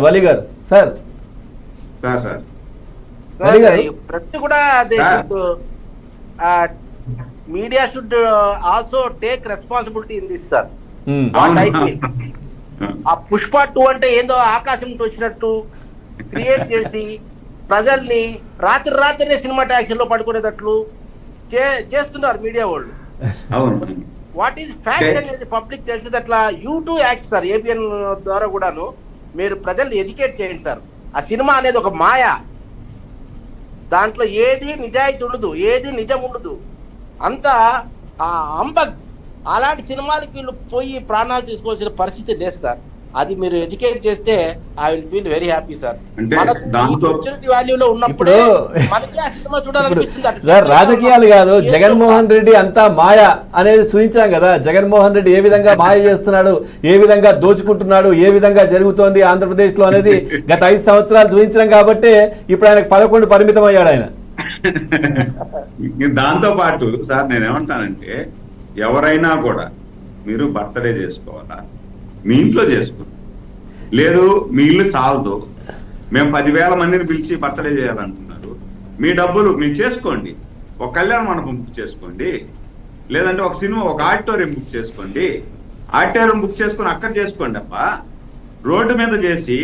వలి గారు సార్ వలి గారు ప్రతి కూడా media should also take responsibility in this sir. ఆ పుష్ప 2 అంటే ఏందో ఆకాశం వచ్చినట్టు క్రియేట్ చేసి ప్రజల్ని రాత్రి సినిమా ట్యాక్సీలో పడుకునేటట్లు చేస్తున్నారు మీడియా వాళ్ళు. వాట్ ఈస్ ఫ్యాక్ట్ అనేది పబ్లిక్ తెలిసేది అట్లా యూ2 యాక్ట్ సార్. ఏబిఎన్ ద్వారా కూడాను మీరు ప్రజల్ని ఎడ్యుకేట్ చేయండి సార్. ఆ సినిమా అనేది ఒక మాయ, దాంట్లో ఏది నిజాయితీ ఉండదు, ఏది నిజం ఉండదు, అంతా అంబగ్. అలాంటి సినిమాలకి వీళ్ళు పోయి ప్రాణాలు తీసుకోవాల్సిన పరిస్థితి లేదు సార్. అది మీరు ఎడ్యుకేట్ చేస్తే I will feel very happy sir. వాల్యూలో ఉన్నప్పుడు మనకి ఆ సినిమా చూడాలనిపిస్తుంది సార్. రాజకీయాలు కాదు, జగన్మోహన్ రెడ్డి అంతా మాయ అనేది చూపించాం కదా. జగన్మోహన్ రెడ్డి ఏ విధంగా మాయ చేస్తున్నాడు, ఏ విధంగా దోచుకుంటున్నాడు, ఏ విధంగా జరుగుతోంది ఆంధ్రప్రదేశ్ లో అనేది గత 5 సంవత్సరాలు చూపించడం కాబట్టి ఇప్పుడు ఆయనకు 11 పరిమితం అయ్యాడు ఆయన. దాంతో పాటు సార్ నేనేమంటానంటే, ఎవరైనా కూడా మీరు బర్త్డే చేసుకోవాలా మీ ఇంట్లో చేసుకోండి, లేదు మీ ఇల్లు చాలదు, మేము 10,000 మందిని పిలిచి బర్త్డే చేయాలంటున్నారు, మీ డబ్బులు మీరు చేసుకోండి. ఒక కళ్యాణ మండపం బుక్ చేసుకోండి, లేదంటే ఒక సినిమా ఒక ఆడిటోరియం బుక్ చేసుకోండి. ఆడిటోరియం బుక్ చేసుకొని అక్కడ చేసుకోండి. అప్ప రోడ్డు మీద చేసి